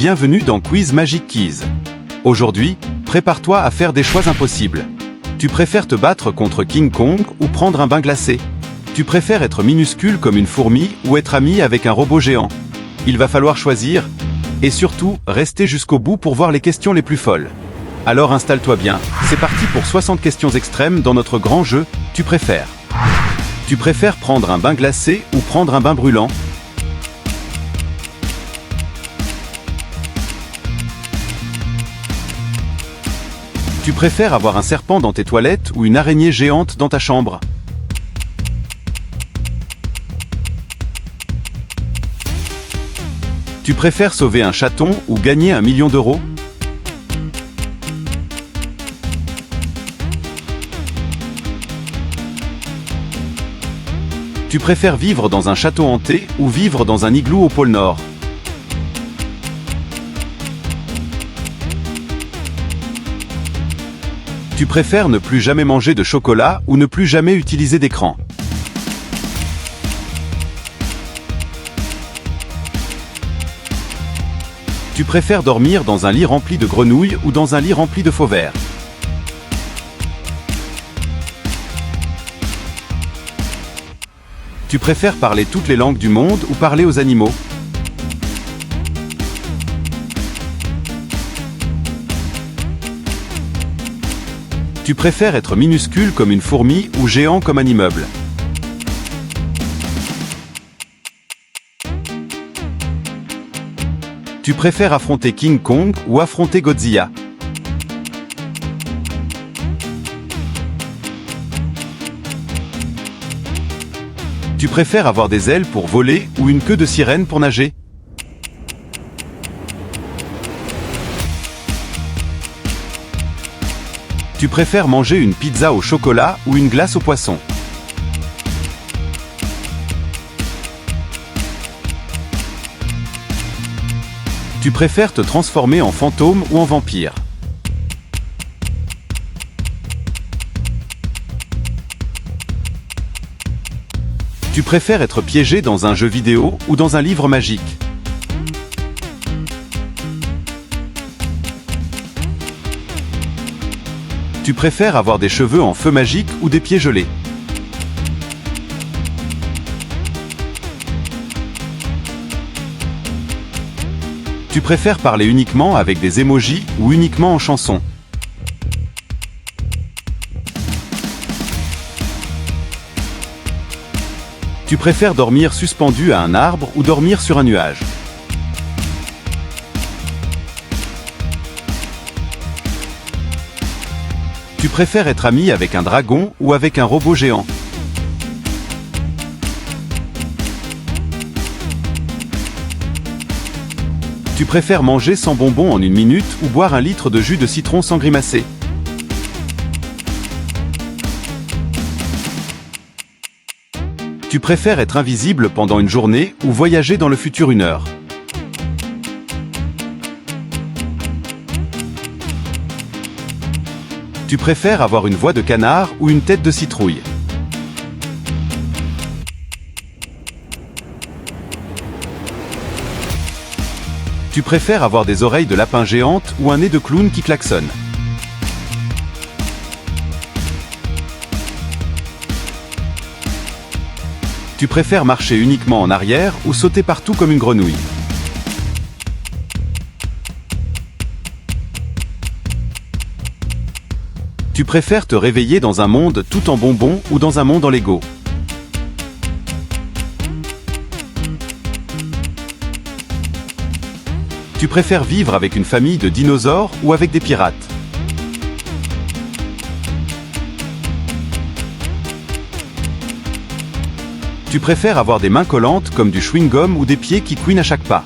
Bienvenue dans Quiz Magic Keys. Aujourd'hui, prépare-toi à faire des choix impossibles. Tu préfères te battre contre King Kong ou prendre un bain glacé? Tu préfères être minuscule comme une fourmi ou être ami avec un robot géant? Il va falloir choisir, et surtout, rester jusqu'au bout pour voir les questions les plus folles. Alors installe-toi bien, c'est parti pour 60 questions extrêmes dans notre grand jeu, tu préfères. Tu préfères prendre un bain glacé ou prendre un bain brûlant? Tu préfères avoir un serpent dans tes toilettes ou une araignée géante dans ta chambre? Tu préfères sauver un chaton ou gagner 1 million d'euros? Tu préfères vivre dans un château hanté ou vivre dans un igloo au pôle Nord? Tu préfères ne plus jamais manger de chocolat ou ne plus jamais utiliser d'écran? Tu préfères dormir dans un lit rempli de grenouilles ou dans un lit rempli de faux vers? Tu préfères parler toutes les langues du monde ou parler aux animaux? Tu préfères être minuscule comme une fourmi ou géant comme un immeuble? Tu préfères affronter King Kong ou affronter Godzilla? Tu préfères avoir des ailes pour voler ou une queue de sirène pour nager? Tu préfères manger une pizza au chocolat ou une glace au poisson? Tu préfères te transformer en fantôme ou en vampire? Tu préfères être piégé dans un jeu vidéo ou dans un livre magique? Tu préfères avoir des cheveux en feu magique ou des pieds gelés? Tu préfères parler uniquement avec des emojis ou uniquement en chanson? Tu préfères dormir suspendu à un arbre ou dormir sur un nuage? Tu préfères être ami avec un dragon ou avec un robot géant? Tu préfères manger 100 bonbons en 1 minute ou boire 1 litre de jus de citron sans grimacer? Tu préfères être invisible pendant une journée ou voyager dans le futur 1 heure? Tu préfères avoir une voix de canard ou une tête de citrouille? Tu préfères avoir des oreilles de lapin géantes ou un nez de clown qui klaxonne? Tu préfères marcher uniquement en arrière ou sauter partout comme une grenouille? Tu préfères te réveiller dans un monde tout en bonbons ou dans un monde en Lego? Tu préfères vivre avec une famille de dinosaures ou avec des pirates? Tu préfères avoir des mains collantes comme du chewing-gum ou des pieds qui couinent à chaque pas?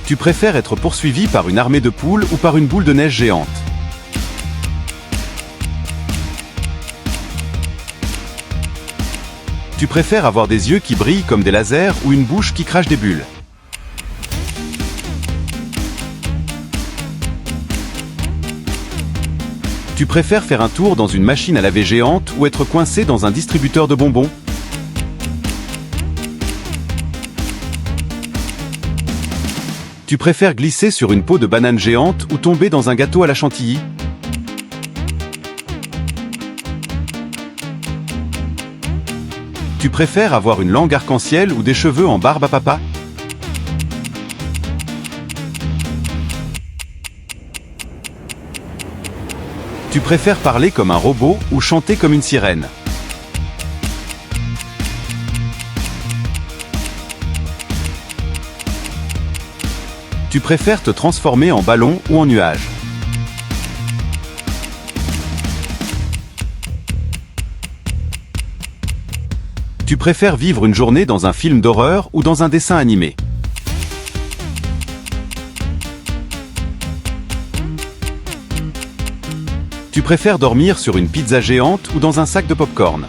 Tu préfères être poursuivi par une armée de poules ou par une boule de neige géante? Tu préfères avoir des yeux qui brillent comme des lasers ou une bouche qui crache des bulles? Tu préfères faire un tour dans une machine à laver géante ou être coincé dans un distributeur de bonbons? Tu préfères glisser sur une peau de banane géante ou tomber dans un gâteau à la chantilly? Tu préfères avoir une langue arc-en-ciel ou des cheveux en barbe à papa? Tu préfères parler comme un robot ou chanter comme une sirène? Tu préfères te transformer en ballon ou en nuage? Tu préfères vivre une journée dans un film d'horreur ou dans un dessin animé? Tu préfères dormir sur une pizza géante ou dans un sac de pop-corn?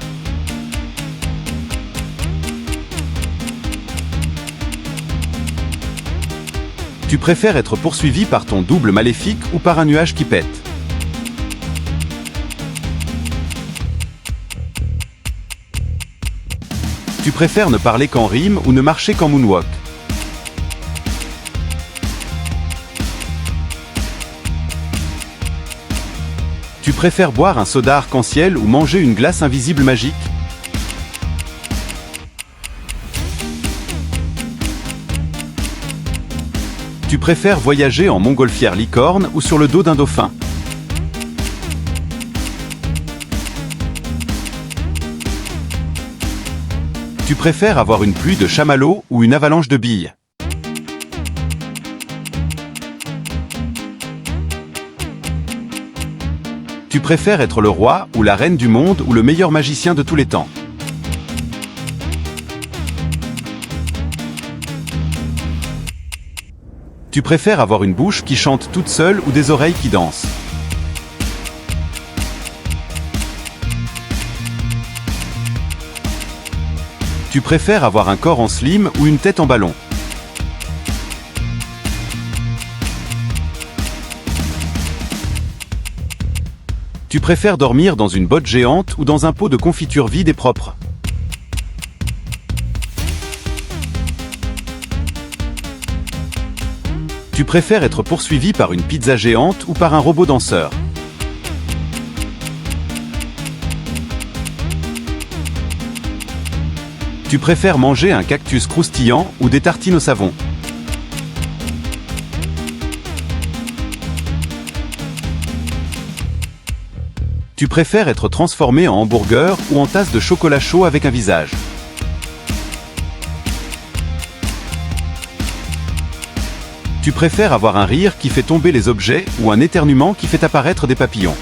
Tu préfères être poursuivi par ton double maléfique ou par un nuage qui pète? Tu préfères ne parler qu'en rime ou ne marcher qu'en moonwalk? Tu préfères boire un soda arc-en-ciel ou manger une glace invisible magique? Tu préfères voyager en montgolfière licorne ou sur le dos d'un dauphin? Tu préfères avoir une pluie de chamallows ou une avalanche de billes? Tu préfères être le roi ou la reine du monde ou le meilleur magicien de tous les temps? Tu préfères avoir une bouche qui chante toute seule ou des oreilles qui dansent? Tu préfères avoir un corps en slim ou une tête en ballon? Tu préfères dormir dans une botte géante ou dans un pot de confiture vide et propre? Tu préfères être poursuivi par une pizza géante ou par un robot danseur? Tu préfères manger un cactus croustillant ou des tartines au savon? Tu préfères être transformé en hamburger ou en tasse de chocolat chaud avec un visage? Tu préfères avoir un rire qui fait tomber les objets ou un éternuement qui fait apparaître des papillons?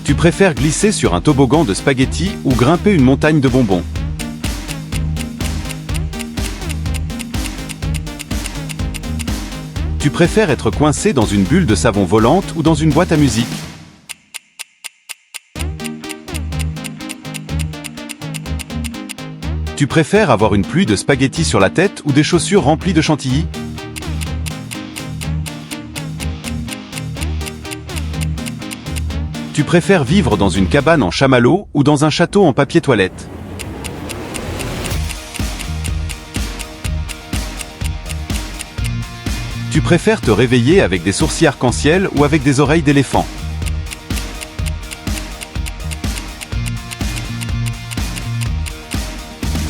Tu préfères glisser sur un toboggan de spaghettis ou grimper une montagne de bonbons? Tu préfères être coincé dans une bulle de savon volante ou dans une boîte à musique? Tu préfères avoir une pluie de spaghettis sur la tête ou des chaussures remplies de chantilly? Tu préfères vivre dans une cabane en chamallow ou dans un château en papier toilette? Tu préfères te réveiller avec des sourcils arc-en-ciel ou avec des oreilles d'éléphant?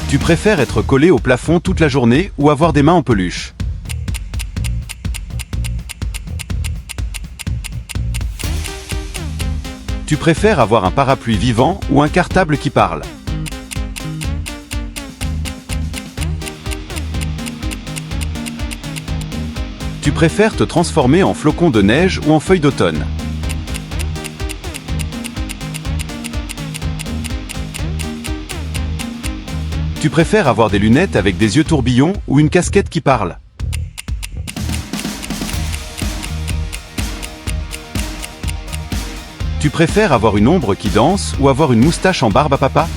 Tu préfères être collé au plafond toute la journée ou avoir des mains en peluche? Tu préfères avoir un parapluie vivant ou un cartable qui parle? Tu préfères te transformer en flocon de neige ou en feuille d'automne? Tu préfères avoir des lunettes avec des yeux tourbillons ou une casquette qui parle? Tu préfères avoir une ombre qui danse ou avoir une moustache en barbe à papa?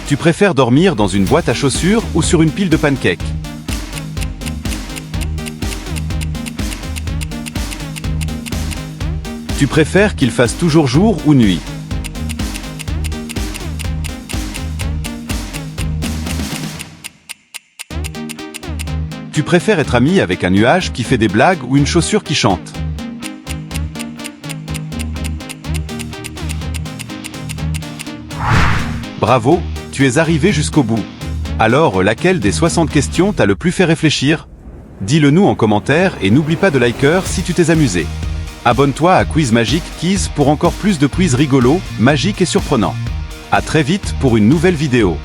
Tu préfères dormir dans une boîte à chaussures ou sur une pile de pancakes? Tu préfères qu'il fasse toujours jour ou nuit? Tu préfères être ami avec un nuage qui fait des blagues ou une chaussure qui chante? Bravo, tu es arrivé jusqu'au bout. Alors, laquelle des 60 questions t'a le plus fait réfléchir? Dis-le nous en commentaire et n'oublie pas de liker si tu t'es amusé. Abonne-toi à Quiz Magic Keys pour encore plus de quiz rigolos, magiques et surprenants. À très vite pour une nouvelle vidéo.